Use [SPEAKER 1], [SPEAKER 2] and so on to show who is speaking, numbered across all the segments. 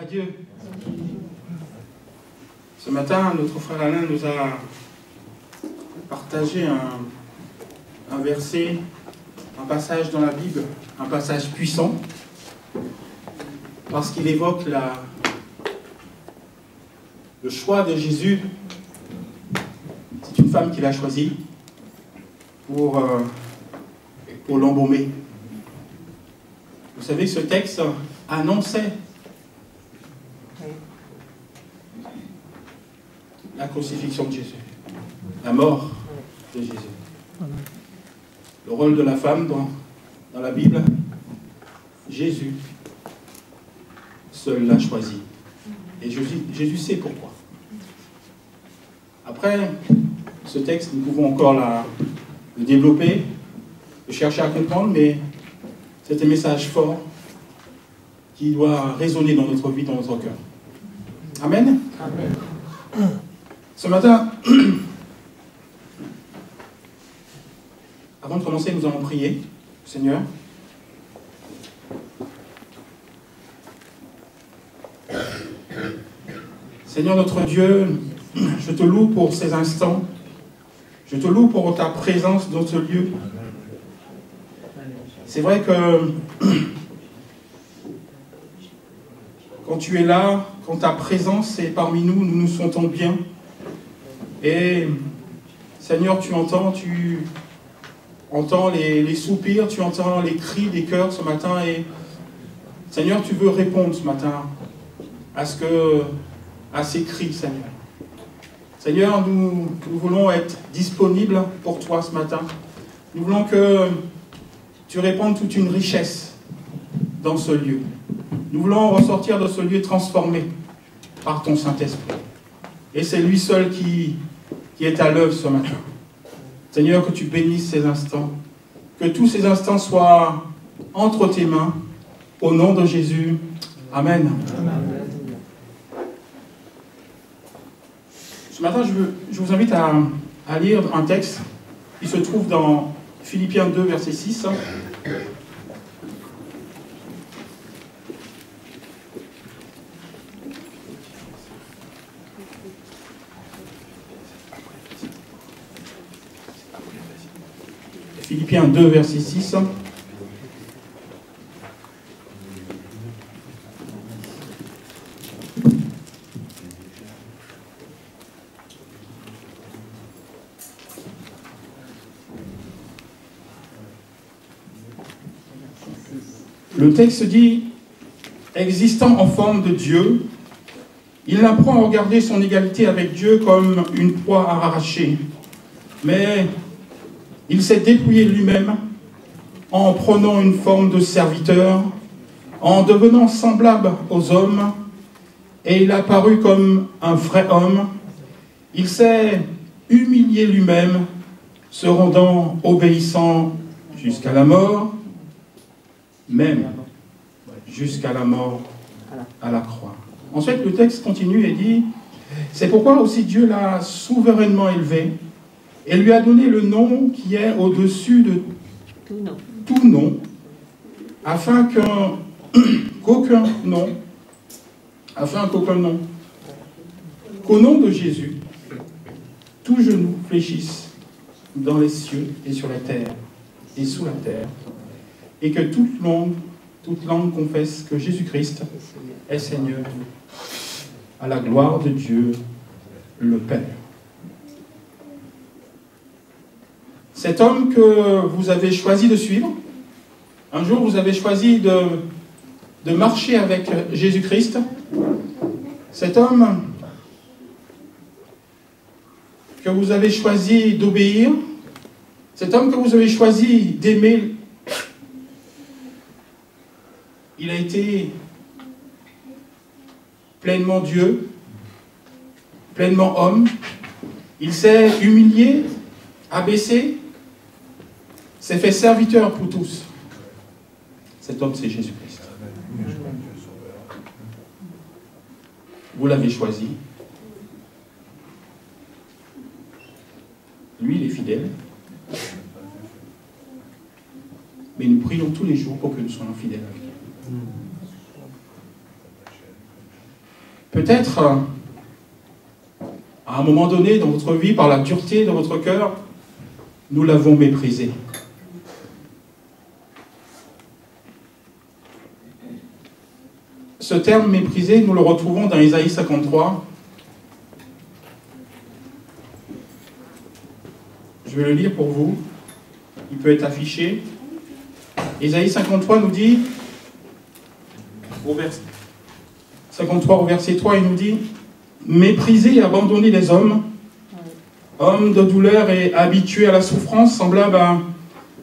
[SPEAKER 1] à Dieu. Ce matin, notre frère Alain nous a partagé un verset, un passage dans la Bible, un passage puissant, parce qu'il évoque le choix de Jésus. C'est une femme qu'il a choisie pour l'embaumer. Vous savez, ce texte annonçait la crucifixion de Jésus, la mort de Jésus. Le rôle de la femme dans la Bible, Jésus seul l'a choisi. Et Jésus sait pourquoi. Après, ce texte, nous pouvons encore le développer, le chercher à comprendre, mais c'est un message fort qui doit résonner dans notre vie, dans notre cœur. Amen. Amen. Ce matin, avant de commencer, nous allons prier, Seigneur. Seigneur notre Dieu, je te loue pour ces instants. Je te loue pour ta présence dans ce lieu. C'est vrai que quand tu es là, quand ta présence est parmi nous, nous nous sentons bien. Et Seigneur, tu entends les soupirs, tu entends les cris des cœurs ce matin. Et Seigneur, tu veux répondre ce matin à ces cris, Seigneur. Seigneur, nous voulons être disponibles pour toi ce matin. Nous voulons que tu répandes toute une richesse dans ce lieu. Nous voulons ressortir de ce lieu transformé par ton Saint-Esprit. Et c'est lui seul qui est à l'œuvre ce matin. Seigneur, que tu bénisses ces instants. Que tous ces instants soient entre tes mains. Au nom de Jésus. Amen. Amen. Ce matin, je vous invite à lire un texte qui se trouve dans Philippiens 2, verset 6. Philippiens 2, verset 6. Le texte dit, existant en forme de Dieu, il n'apprend à regarder son égalité avec Dieu comme une proie à arracher, mais il s'est dépouillé lui-même en prenant une forme de serviteur, en devenant semblable aux hommes, et il a paru comme un vrai homme. Il s'est humilié lui-même, se rendant obéissant jusqu'à la mort, même jusqu'à la mort à la croix. Ensuite, le texte continue et dit, c'est pourquoi aussi Dieu l'a souverainement élevé et lui a donné le nom qui est au-dessus de tout nom, afin qu'aucun nom, qu'au nom de Jésus, tout genou fléchisse dans les cieux et sur la terre et sous la terre, et que toute langue confesse que Jésus-Christ est Seigneur, à la gloire de Dieu le Père. Cet homme que vous avez choisi de suivre, un jour vous avez choisi de marcher avec Jésus-Christ, cet homme que vous avez choisi d'obéir, cet homme que vous avez choisi d'aimer, il a été pleinement Dieu, pleinement homme. Il s'est humilié, abaissé, s'est fait serviteur pour tous. Cet homme, c'est Jésus-Christ. Vous l'avez choisi. Lui, il est fidèle. Mais nous prions tous les jours pour que nous soyons fidèles avec lui. Peut-être, à un moment donné dans votre vie, par la dureté de votre cœur, nous l'avons méprisé. Ce terme méprisé, nous le retrouvons dans Ésaïe 53. Je vais le lire pour vous. Il peut être affiché. Ésaïe 53 nous dit, 53 au verset 3, il nous dit « Mépriser et abandonner les hommes, hommes de douleur et habitués à la souffrance, semblable à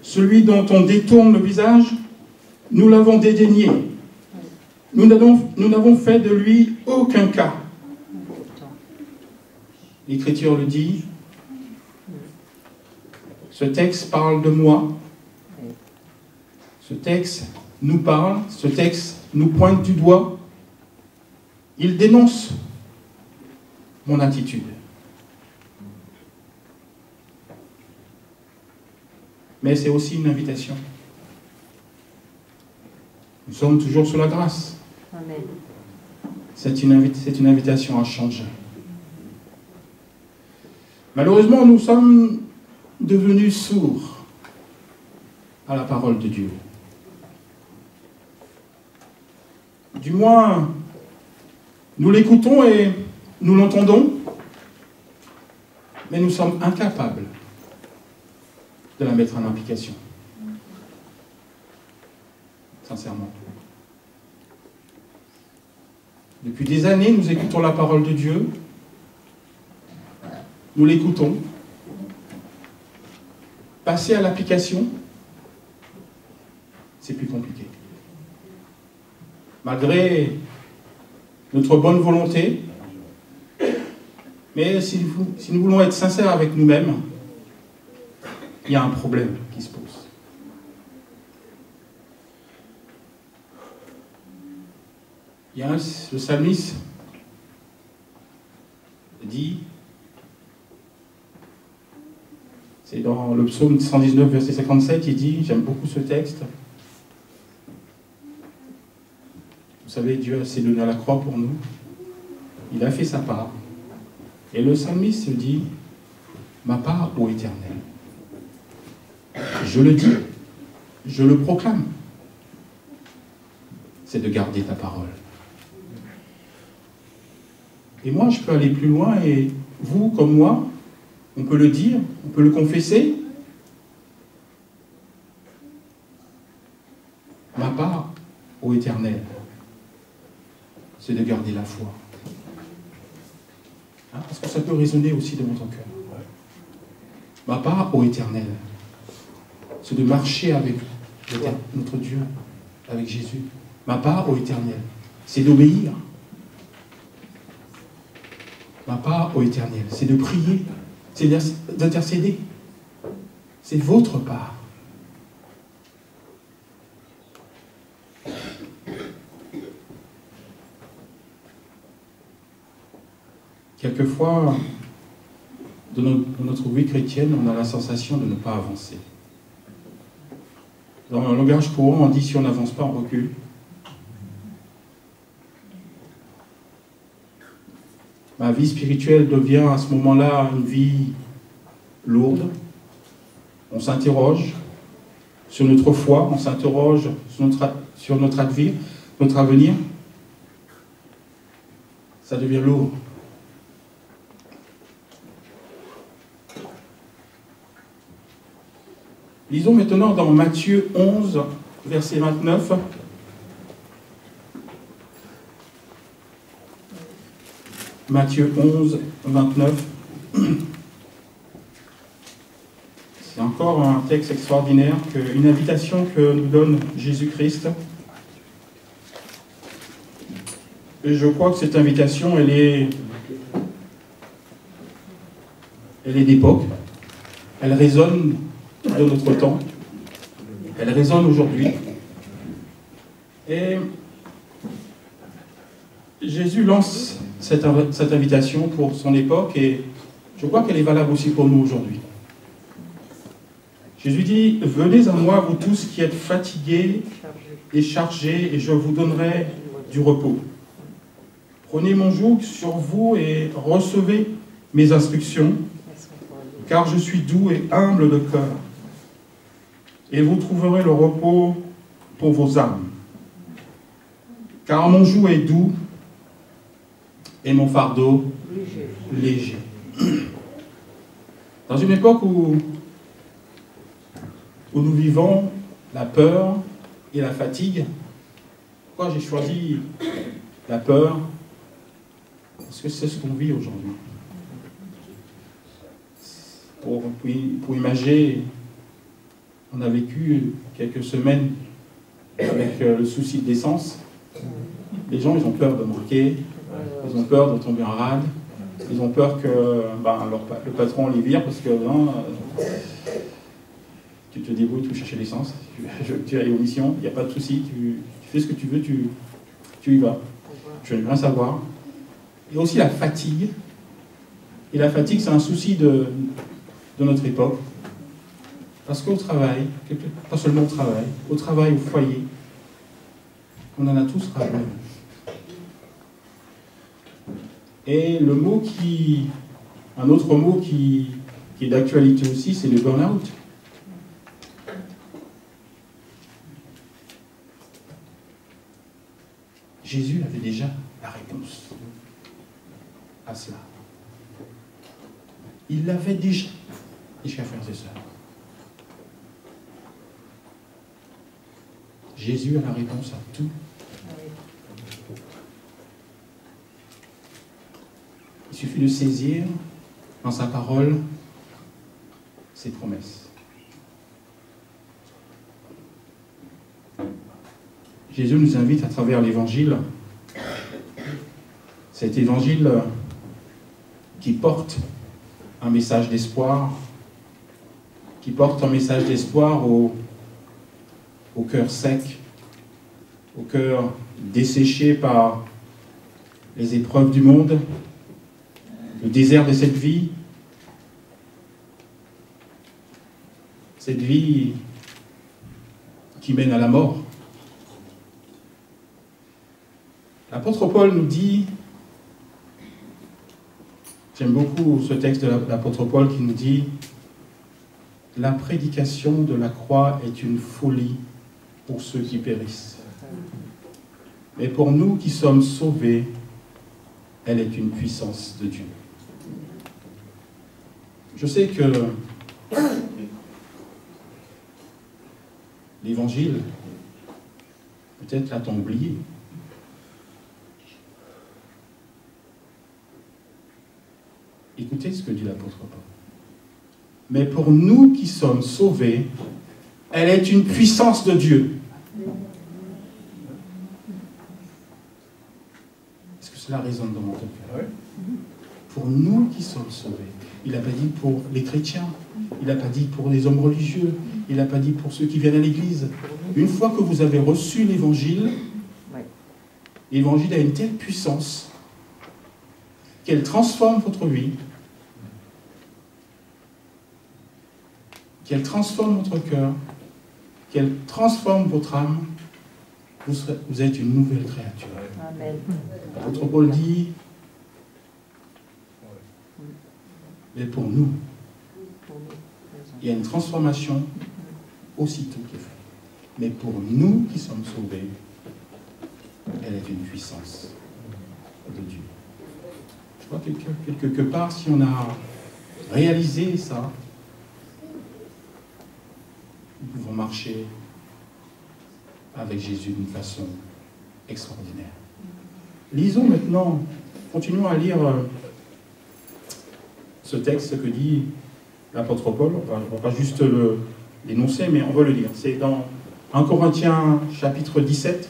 [SPEAKER 1] celui dont on détourne le visage, nous l'avons dédaigné. Nous n'avons fait de lui aucun cas. » L'Écriture le dit. Ce texte parle de moi. Ce texte nous parle. Ce texte nous pointe du doigt. Il dénonce mon attitude. Mais c'est aussi une invitation. Nous sommes toujours sous la grâce.
[SPEAKER 2] Amen.
[SPEAKER 1] C'est une invitation à changer. Malheureusement, nous sommes devenus sourds à la parole de Dieu. Du moins, nous l'écoutons et nous l'entendons, mais nous sommes incapables de la mettre en application. Sincèrement. Depuis des années, nous écoutons la parole de Dieu. Nous l'écoutons. Passer à l'application, c'est plus compliqué. Malgré notre bonne volonté, mais si nous voulons être sincères avec nous-mêmes, il y a un problème qui se pose. Il y a le psalmiste dit, c'est dans le psaume 119, verset 57, il dit, j'aime beaucoup ce texte, vous savez, Dieu s'est donné à la croix pour nous, il a fait sa part, et le psalmiste dit, ma part, ô Éternel, je le dis, je le proclame, c'est de garder ta parole. Et moi, je peux aller plus loin, et vous, comme moi, on peut le dire, on peut le confesser. Ma part, ô Éternel, c'est de garder la foi. Hein, parce que ça peut résonner aussi dans ton cœur. Ma part, ô Éternel, c'est de marcher avec notre Dieu, avec Jésus. Ma part, ô Éternel, c'est d'obéir. Ma part, ô Éternel, c'est de prier, c'est d'intercéder. C'est votre part. Quelquefois, dans notre vie chrétienne, on a la sensation de ne pas avancer. Dans le langage courant, on dit si on n'avance pas, on recule. Ma vie spirituelle devient à ce moment-là une vie lourde. On s'interroge sur notre foi, on s'interroge sur notre avenir. Ça devient lourd. Lisons maintenant dans Matthieu 11, verset 29. Matthieu 11, 29. C'est encore un texte extraordinaire, une invitation que nous donne Jésus-Christ. Et je crois que cette invitation, elle est d'époque. Elle résonne de notre temps. Elle résonne aujourd'hui. Et Jésus lance cette invitation pour son époque et je crois qu'elle est valable aussi pour nous aujourd'hui. Jésus dit, venez à moi vous tous qui êtes fatigués et chargés et je vous donnerai du repos. Prenez mon joug sur vous et recevez mes instructions, car je suis doux et humble de cœur, et vous trouverez le repos pour vos âmes. Car mon joug est doux et mon fardeau léger. Dans une époque où nous vivons la peur et la fatigue, pourquoi j'ai choisi la peur? Parce que c'est ce qu'on vit aujourd'hui. Pour imager, on a vécu quelques semaines avec le souci de l'essence. Les gens, ils ont peur de manquer, ils ont peur de tomber en rade, ils ont peur que le patron les vire parce que non, tu te débrouilles, tu cherches l'essence, tu as une mission, il n'y a pas de souci, tu fais ce que tu veux, tu y vas. Je ne veux rien savoir. Et aussi la fatigue. Et la fatigue, c'est un souci de notre époque. Parce qu'au travail, pas seulement au travail, au foyer, on en a tous ras. Et un autre mot qui est d'actualité aussi, c'est le burn-out. Jésus avait déjà la réponse à cela. Il l'avait déjà, mes chers frères et sœurs. Jésus a la réponse à tout. Il suffit de saisir dans sa parole ses promesses. Jésus nous invite à travers l'évangile, cet évangile qui porte un message d'espoir, au cœur sec, au cœur desséché par les épreuves du monde, le désert de cette vie qui mène à la mort. L'apôtre Paul nous dit, j'aime beaucoup ce texte de l'apôtre Paul qui nous dit, la prédication de la croix est une folie pour ceux qui périssent. Mais pour nous qui sommes sauvés, elle est une puissance de Dieu. Je sais que l'évangile, peut-être l'a-t-on oublié. Écoutez ce que dit l'apôtre Paul. Mais pour nous qui sommes sauvés, elle est une puissance de Dieu. Est-ce que cela résonne dans mon cœur? Pour nous qui sommes sauvés. Il n'a pas dit pour les chrétiens, il n'a pas dit pour les hommes religieux, il n'a pas dit pour ceux qui viennent à l'église. Une fois que vous avez reçu l'évangile, l'évangile a une telle puissance qu'elle transforme votre vie, qu'elle transforme votre cœur, qu'elle transforme votre âme. Vous êtes une nouvelle créature. Amen. L'apôtre Paul dit, mais pour nous, il y a une transformation aussitôt qui est faite. Mais pour nous qui sommes sauvés, elle est une puissance de Dieu. Je crois que quelque part, si on a réalisé ça, nous pouvons marcher avec Jésus d'une façon extraordinaire. Lisons maintenant, continuons à lire ce texte que dit l'apôtre Paul. On ne va pas juste l'énoncer, mais on va le lire. C'est dans 1 Corinthiens chapitre 17,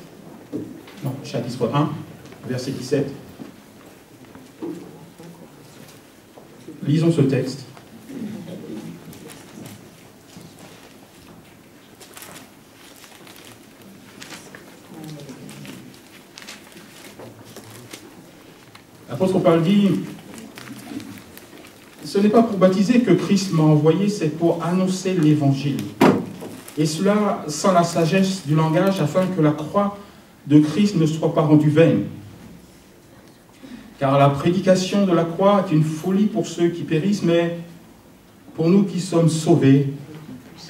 [SPEAKER 1] non, chapitre 1, verset 17. Lisons ce texte. L'apôtre Paul dit, ce n'est pas pour baptiser que Christ m'a envoyé, c'est pour annoncer l'évangile. Et cela sans la sagesse du langage, afin que la croix de Christ ne soit pas rendue vaine. Car la prédication de la croix est une folie pour ceux qui périssent, mais pour nous qui sommes sauvés,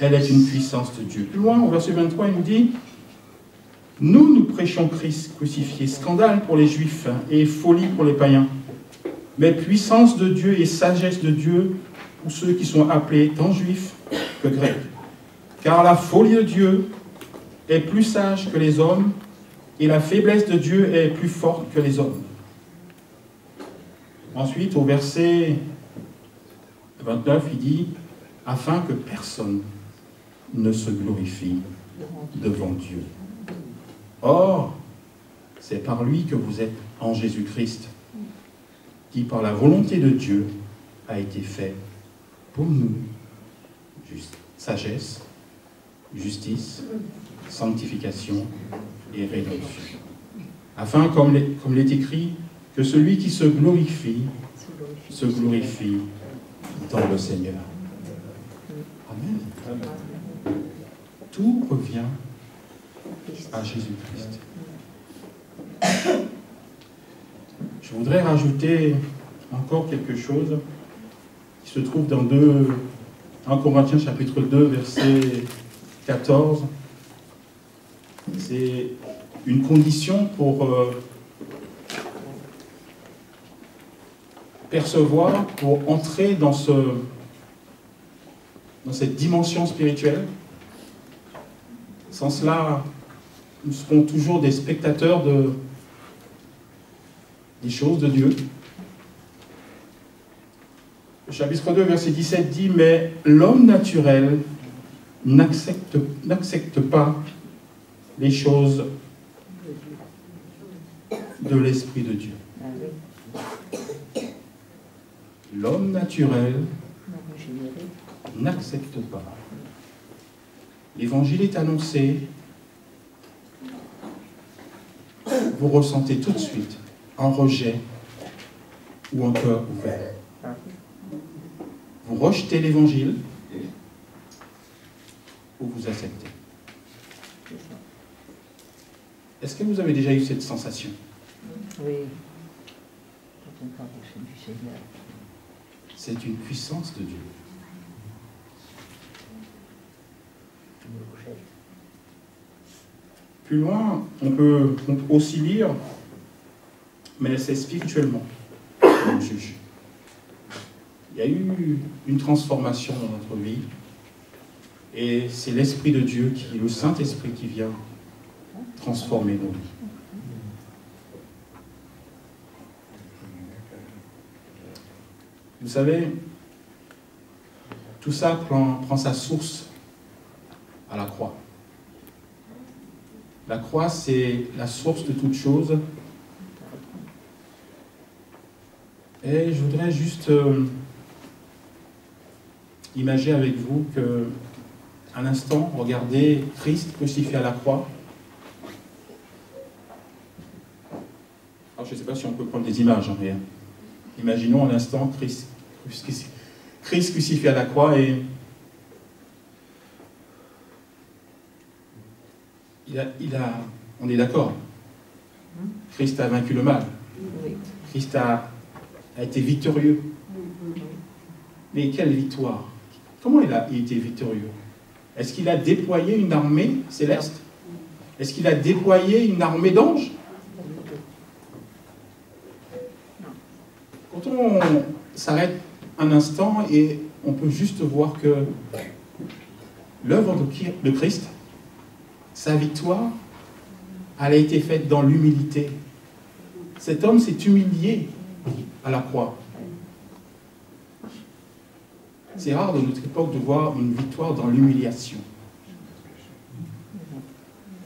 [SPEAKER 1] elle est une puissance de Dieu. Plus loin, au verset 23, il nous dit « Nous prêchons Christ crucifié, scandale pour les Juifs et folie pour les païens, mais puissance de Dieu et sagesse de Dieu pour ceux qui sont appelés tant Juifs que Grecs. Car la folie de Dieu est plus sage que les hommes, et la faiblesse de Dieu est plus forte que les hommes. » Ensuite, au verset 29, il dit « Afin que personne ne se glorifie devant Dieu. Or, c'est par lui que vous êtes en Jésus-Christ, qui par la volonté de Dieu a été fait pour nous sagesse, justice, sanctification et rédemption. Afin, comme il est écrit, que celui qui se glorifie dans le Seigneur. Amen. Tout revient à Jésus-Christ. Je voudrais rajouter encore quelque chose qui se trouve dans 1 Corinthiens chapitre 2, verset 14. C'est une condition pour percevoir, pour entrer dans cette dimension spirituelle. Sans cela, nous serons toujours des spectateurs des choses de Dieu. Le chapitre 2, verset 17 dit « Mais l'homme naturel n'accepte pas les choses de l'Esprit de Dieu. » L'homme naturel n'accepte pas. L'évangile est annoncé, vous ressentez tout de suite un rejet ou un cœur ouvert. Vous rejetez l'évangile ou vous acceptez. Est-ce que vous avez déjà eu cette sensation?
[SPEAKER 2] Oui. Quand on parle du Seigneur.
[SPEAKER 1] C'est une puissance de Dieu. Plus loin, on peut aussi lire, mais c'est spirituellement qu'on juge. Il y a eu une transformation dans notre vie, et c'est l'Esprit de Dieu, le Saint-Esprit qui vient transformer nos vies. Vous savez, tout ça prend sa source à la croix. La croix, c'est la source de toute chose. Et je voudrais juste imaginer avec vous qu'un instant, regardez Christ crucifié à la croix. Alors, je ne sais pas si on peut prendre des images, hein, mais imaginons un instant Christ crucifié à la croix et on est d'accord. Christ a vaincu le mal. Christ a été victorieux. Mais quelle victoire? Comment il a été victorieux? Est-ce qu'il a déployé une armée céleste? Est-ce qu'il a déployé une armée d'anges? Quand on s'arrête un instant et on peut juste voir que l'œuvre de Christ, sa victoire, elle a été faite dans l'humilité. Cet homme s'est humilié à la croix. C'est rare de notre époque de voir une victoire dans l'humiliation.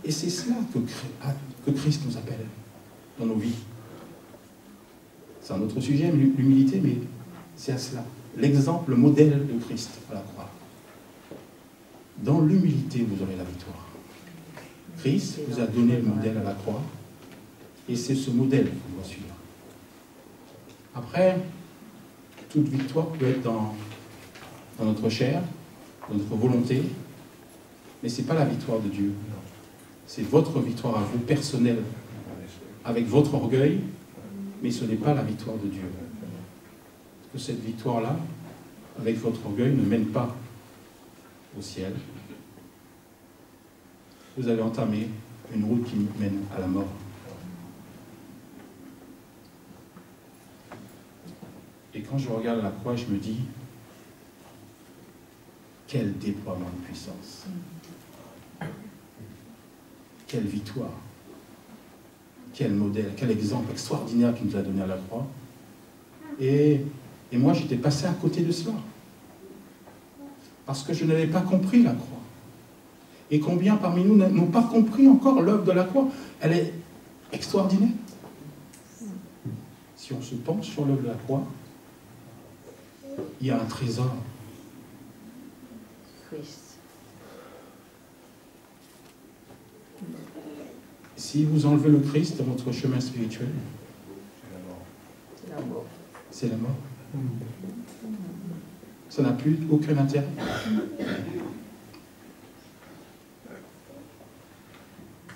[SPEAKER 1] Et c'est cela que Christ nous appelle dans nos vies. C'est un autre sujet, l'humilité, mais c'est à cela. L'exemple, le modèle de Christ à la croix. Dans l'humilité, vous aurez la victoire. Christ vous a donné le modèle à la croix, et c'est ce modèle qu'on doit suivre. Après, toute victoire peut être dans notre chair, dans notre volonté, mais ce n'est pas la victoire de Dieu. C'est votre victoire à vous, personnelle, avec votre orgueil, mais ce n'est pas la victoire de Dieu. Parce que cette victoire-là, avec votre orgueil, ne mène pas au ciel. Vous avez entamé une route qui mène à la mort. Et quand je regarde la croix, je me dis, quel déploiement de puissance. Quelle victoire. Quel modèle, quel exemple extraordinaire qu'il nous a donné à la croix. Et moi, j'étais passé à côté de cela. Parce que je n'avais pas compris la croix. Et combien parmi nous n'ont pas compris encore l'œuvre de la croix? Elle est extraordinaire. Si on se penche sur l'œuvre de la croix, il y a un trésor.
[SPEAKER 2] Christ.
[SPEAKER 1] Si vous enlevez le Christ de votre chemin spirituel,
[SPEAKER 2] C'est la mort.
[SPEAKER 1] c'est la mort. Ça n'a plus aucun intérêt.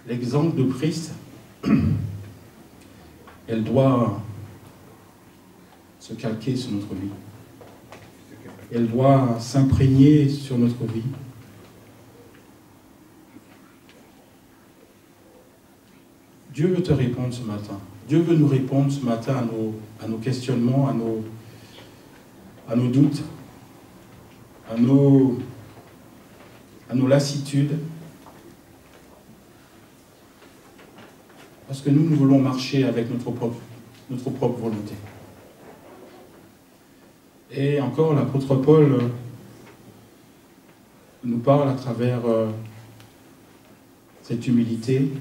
[SPEAKER 1] L'exemple de Christ, elle doit se calquer sur notre vie. Elle doit s'imprégner sur notre vie. Dieu veut te répondre ce matin. Dieu veut nous répondre ce matin à nos questionnements, à nos doutes, à nos lassitudes. Parce que nous voulons marcher avec notre propre volonté. Et encore, l'apôtre Paul nous parle à travers cette humilité,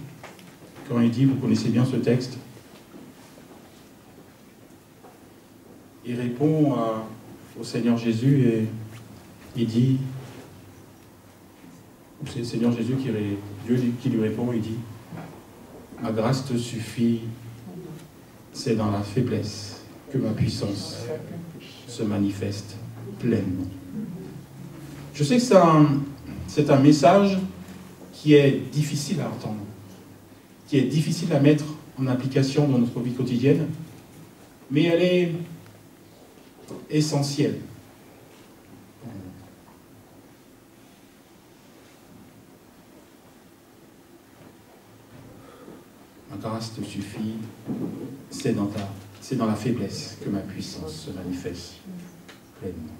[SPEAKER 1] quand il dit, vous connaissez bien ce texte, il répond au Seigneur Jésus et il dit, c'est le Seigneur Jésus Dieu qui lui répond, il dit, ma grâce te suffit, c'est dans la faiblesse que ma puissance se manifeste pleinement. Je sais que c'est un message qui est difficile à entendre, qui est difficile à mettre en application dans notre vie quotidienne, mais elle est essentielle. Ma grâce te suffit, c'est dans la faiblesse que ma puissance se manifeste pleinement.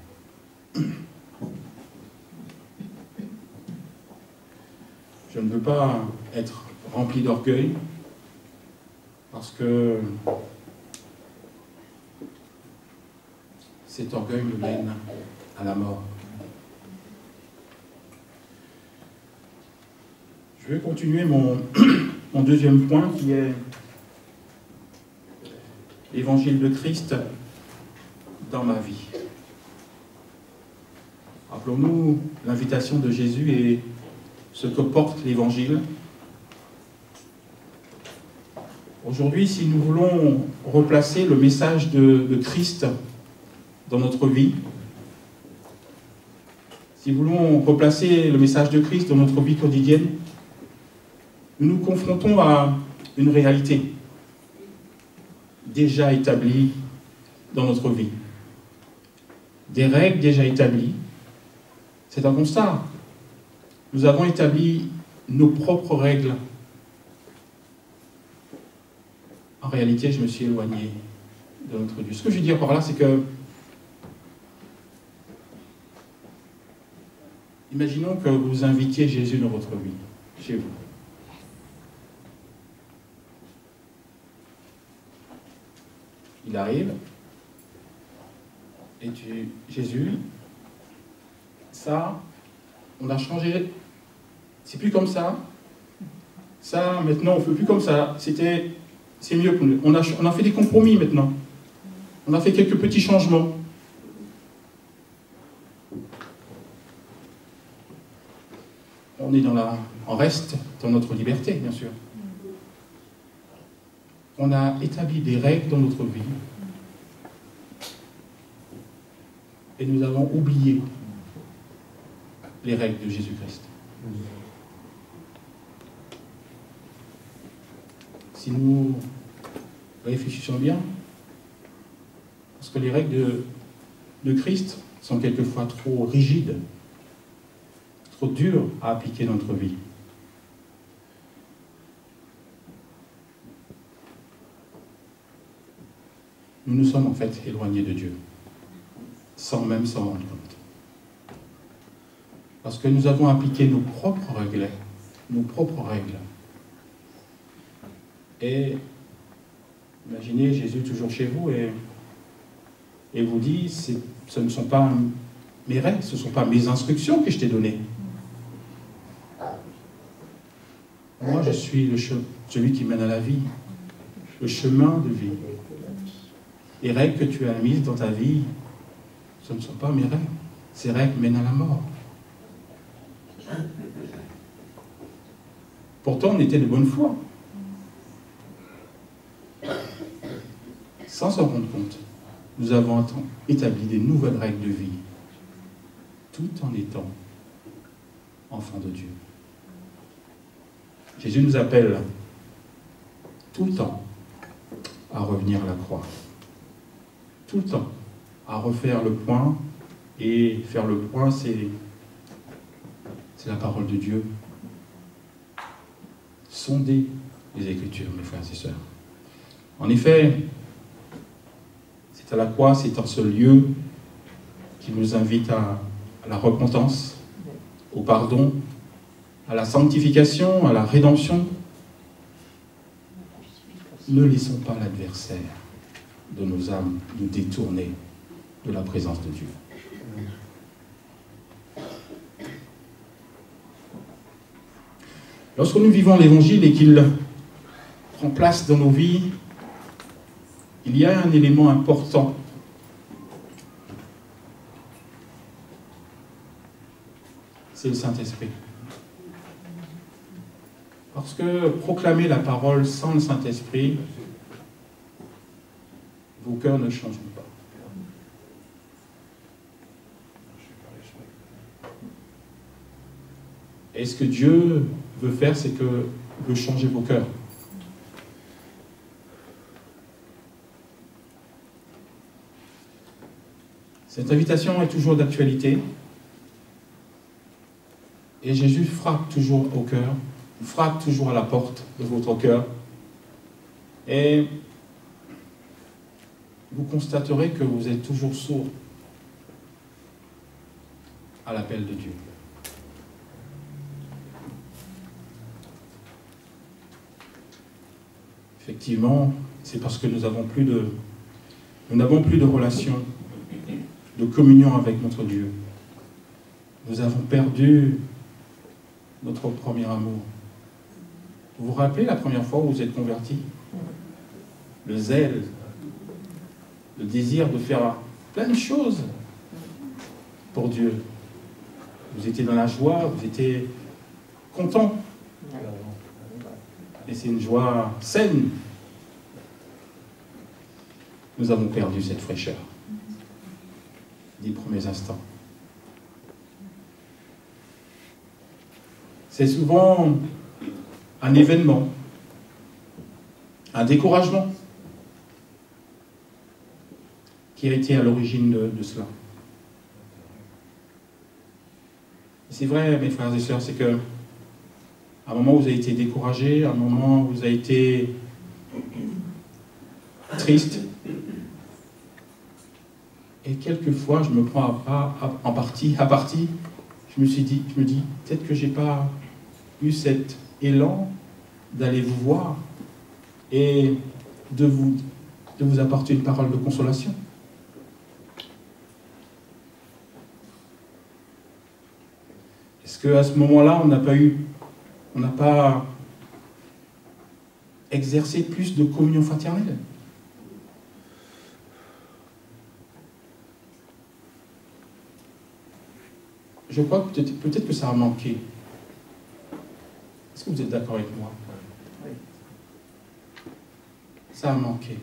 [SPEAKER 1] Je ne veux pas être rempli d'orgueil, parce que cet orgueil me mène à la mort. Je vais continuer mon deuxième point, qui est l'évangile de Christ dans ma vie. Rappelons-nous l'invitation de Jésus et ce que porte l'évangile. Aujourd'hui, si nous voulons replacer le message de Christ dans notre vie, si nous voulons replacer le message de Christ dans notre vie quotidienne, nous nous confrontons à une réalité déjà établie dans notre vie. Des règles déjà établies. C'est un constat. Nous avons établi nos propres règles. En réalité, je me suis éloigné de notre Dieu. Ce que je veux dire par là, c'est que imaginons que vous invitiez Jésus dans votre vie, chez vous. Il arrive, et Jésus, ça, on a changé, c'est plus comme ça, ça, maintenant, on ne fait plus comme ça, c'est mieux pour nous. On a fait des compromis maintenant, on a fait quelques petits changements. On reste dans notre liberté, bien sûr. On a établi des règles dans notre vie et nous avons oublié les règles de Jésus-Christ. Si nous Réfléchissons bien. Parce que les règles de Christ sont quelquefois trop rigides, trop dures à appliquer dans notre vie. Nous nous sommes en fait éloignés de Dieu, sans même s'en rendre compte. Parce que nous avons appliqué nos propres règles. Et imaginez Jésus toujours chez vous et vous dit, ce ne sont pas mes règles, ce ne sont pas mes instructions que je t'ai données. Moi, je suis celui qui mène à la vie, le chemin de vie. Les règles que tu as mises dans ta vie, ce ne sont pas mes règles. Ces règles mènent à la mort. Pourtant, on était de bonne foi. Sans s'en rendre compte, nous avons établi des nouvelles règles de vie, tout en étant enfants de Dieu. Jésus nous appelle tout le temps à revenir à la croix. Tout le temps à refaire le point. Et faire le point, c'est la parole de Dieu. Sondez les Écritures, mes frères et sœurs. En effet, c'est à la croix, c'est en ce lieu qui nous invite à la repentance, au pardon, à la sanctification, à la rédemption. Ne laissons pas l'adversaire de nos âmes nous détourner de la présence de Dieu. Lorsque nous vivons l'Évangile et qu'il prend place dans nos vies, il y a un élément important. C'est le Saint-Esprit. Parce que proclamer la parole sans le Saint-Esprit, vos cœurs ne changeront pas. Et ce que Dieu veut faire, c'est que veut changer vos cœurs. Cette invitation est toujours d'actualité. Et Jésus frappe toujours au cœur, frappe toujours à la porte de votre cœur. Et vous constaterez que vous êtes toujours sourd à l'appel de Dieu. Effectivement, c'est parce que nous n'avons plus de relation, de communion avec notre Dieu. Nous avons perdu notre premier amour. Vous vous rappelez la première fois où vous êtes converti? Le zèle, le désir de faire plein de choses pour Dieu. Vous étiez dans la joie, vous étiez content. Et c'est une joie saine. Nous avons perdu cette fraîcheur des premiers instants. C'est souvent un événement, un découragement qui a été à l'origine de cela. C'est vrai, mes frères et sœurs, c'est que à un moment où vous avez été découragé, à un moment où vous avez été triste, et quelquefois je me prends à partie, je me dis, peut-être que j'ai pas eu cet élan d'aller vous voir et de vous apporter une parole de consolation. Est-ce qu'à ce moment-là, on n'a pas exercé plus de communion fraternelle? Je crois que peut-être que ça a manqué. Est-ce que vous êtes d'accord avec moi? Oui. Ça a manqué.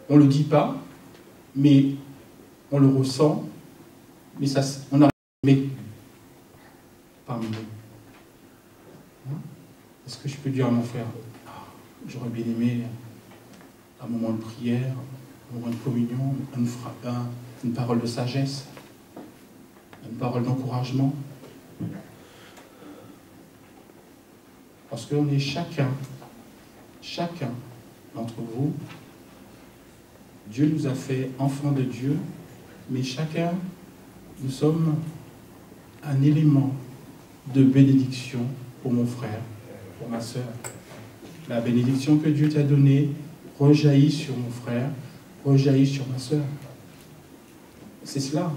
[SPEAKER 1] On ne le dit pas, mais on le ressent, mais on a parmi nous. Est-ce que je peux dire à mon frère, j'aurais bien aimé un moment de prière, un moment de communion, une parole de sagesse, une parole d'encouragement. Parce qu'on est chacun d'entre vous, Dieu nous a fait enfants de Dieu, mais chacun, nous sommes un élément de bénédiction pour mon frère, pour ma sœur. La bénédiction que Dieu t'a donnée rejaillit sur mon frère, rejaillit sur ma sœur. C'est cela.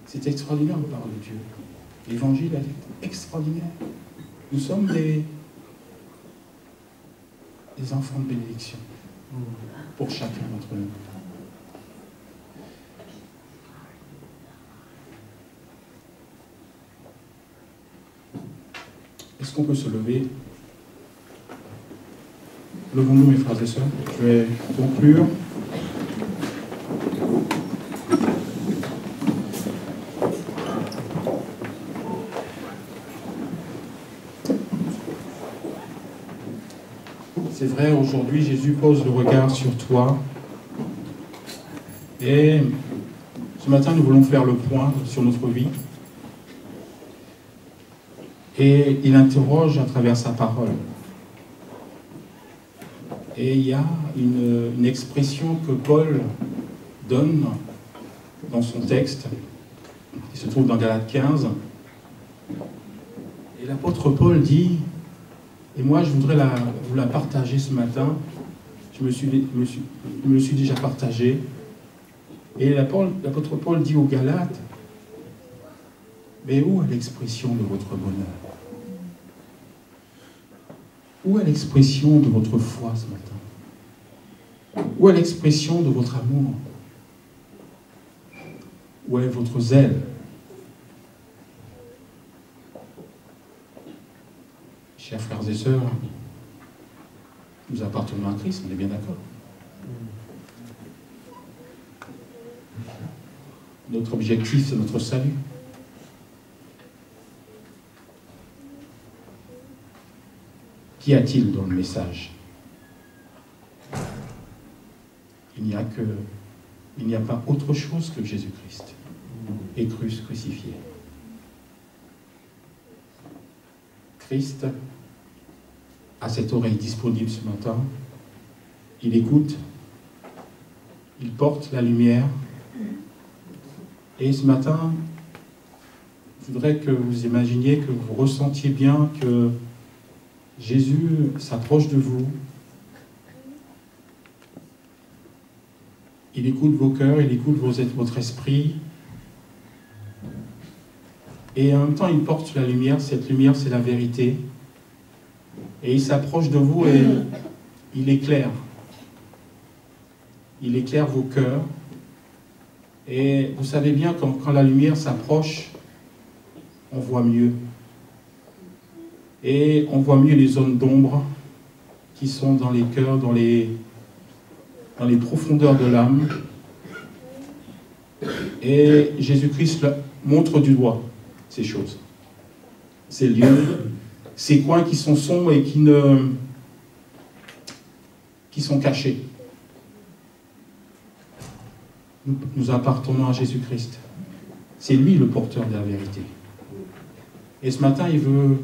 [SPEAKER 1] C'est extraordinaire, la parole de Dieu. L'évangile est extraordinaire. Nous sommes des enfants de bénédiction pour chacun d'entre nous. Est-ce qu'on peut se lever? Levons-nous, mes frères et sœurs. Je vais conclure. C'est vrai, aujourd'hui, Jésus pose le regard sur toi. Et ce matin, nous voulons faire le point sur notre vie. Et il interroge à travers sa parole. Et il y a une expression que Paul donne dans son texte, qui se trouve dans Galates 15. Et l'apôtre Paul dit, et moi je voudrais vous la partager ce matin, je me suis déjà partagé. Et l'apôtre Paul dit aux Galates, mais où est l'expression de votre bonheur? Où est l'expression de votre foi ce matin? Où est l'expression de votre amour? Où est votre zèle? Chers frères et sœurs, nous appartenons à Christ, on est bien d'accord. Notre objectif, c'est notre salut. Qu'y a-t-il dans le message? Il n'y a pas autre chose que Jésus-Christ et crucifié. Christ a cette oreille disponible ce matin. Il écoute, il porte la lumière. Et ce matin, je voudrais que vous imaginiez, que vous ressentiez bien que Jésus s'approche de vous. Il écoute vos cœurs, il écoute votre esprit. Et en même temps, il porte la lumière. Cette lumière, c'est la vérité. Et il s'approche de vous et il éclaire. Il éclaire vos cœurs. Et vous savez bien, quand la lumière s'approche, on voit mieux. Et on voit mieux les zones d'ombre qui sont dans les cœurs, dans les profondeurs de l'âme. Et Jésus-Christ montre du doigt ces choses, ces lieux, ces coins qui sont sombres et qui sont cachés. Nous appartenons à Jésus-Christ. C'est lui le porteur de la vérité. Et ce matin, il veut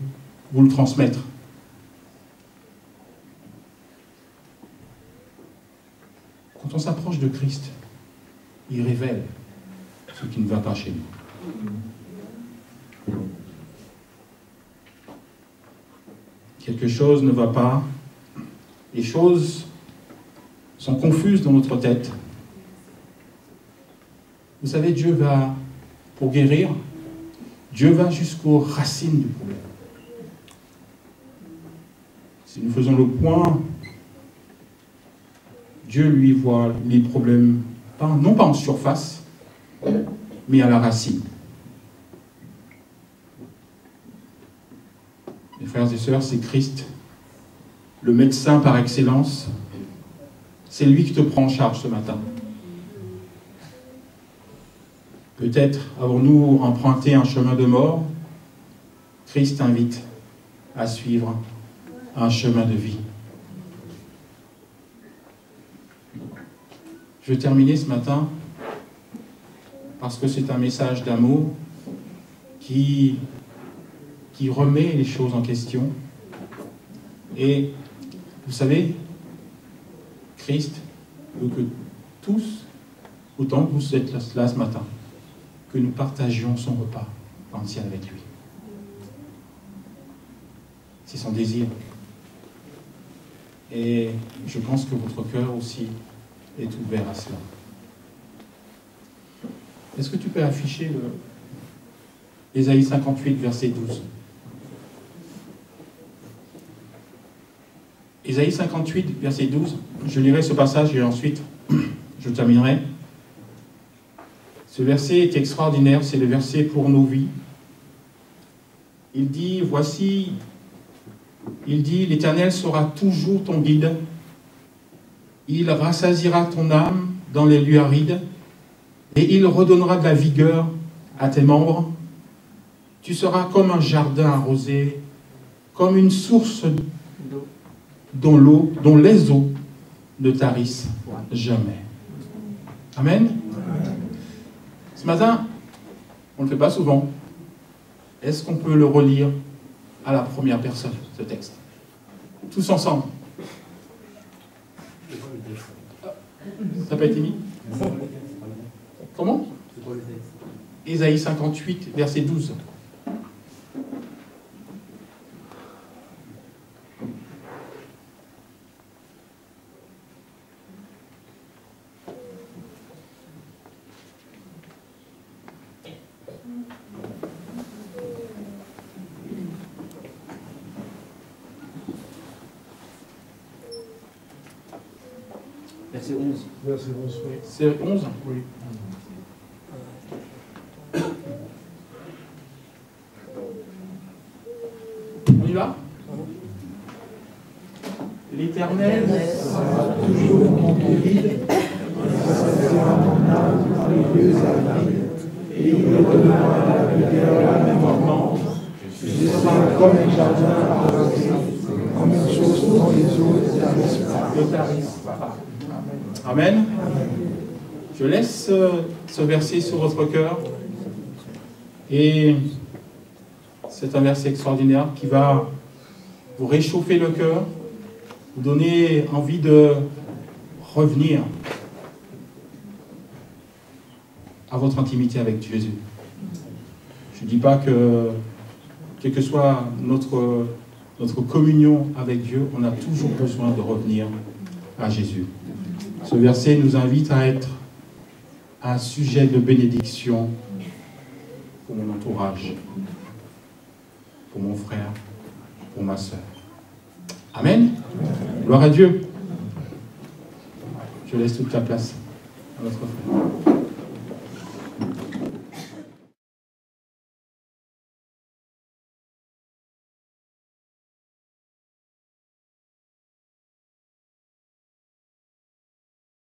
[SPEAKER 1] vous le transmettre. Quand on s'approche de Christ, il révèle ce qui ne va pas chez nous. Quelque chose ne va pas. Les choses sont confuses dans notre tête. Vous savez, Dieu va, pour guérir, Dieu va jusqu'aux racines du problème. Si nous faisons le point, Dieu lui voit les problèmes, non pas en surface, mais à la racine. Mes frères et sœurs, c'est Christ, le médecin par excellence. C'est lui qui te prend en charge ce matin. Peut-être avons-nous emprunté un chemin de mort. Christ invite à suivre un chemin de vie. Je vais terminer ce matin parce que c'est un message d'amour qui remet les choses en question. Et vous savez, Christ veut que tous, autant que vous êtes là ce matin, que nous partagions son repas dans le ciel avec lui. C'est son désir. Et je pense que votre cœur aussi est ouvert à cela. Est-ce que tu peux afficher Ésaïe 58, verset 12? Ésaïe 58, verset 12, je lirai ce passage et ensuite je terminerai. Ce verset est extraordinaire, c'est le verset pour nos vies. Il dit, l'Éternel sera toujours ton guide. Il rassasiera ton âme dans les lieux arides et il redonnera de la vigueur à tes membres. Tu seras comme un jardin arrosé, comme une source dont les eaux ne tarissent jamais. Amen. Ce matin, on ne le fait pas souvent. Est-ce qu'on peut le relire à la première personne, ce texte? Tous ensemble. Ça n'a pas été mis? Comment? Ésaïe 58, verset 12.
[SPEAKER 3] Verset 11.
[SPEAKER 4] Verset 11, oui.
[SPEAKER 1] C'est 11?
[SPEAKER 4] Oui.
[SPEAKER 1] On y va? L'Éternel
[SPEAKER 4] Sera toujours mon guide, il satisfera mon âme dans les lieux arides, et il me donnera la vigueur à mes membres. Je serai comme un jardin arrosé, comme une source dont les eaux ne tarissent pas.
[SPEAKER 1] Amen. Je laisse ce verset sur votre cœur. Et c'est un verset extraordinaire qui va vous réchauffer le cœur, vous donner envie de revenir à votre intimité avec Jésus. Je ne dis pas que, quelle que soit notre communion avec Dieu, on a toujours besoin de revenir à Jésus. Ce verset nous invite à être un sujet de bénédiction pour mon entourage, pour mon frère, pour ma sœur. Amen. Gloire à Dieu. Je laisse toute la place à notre frère.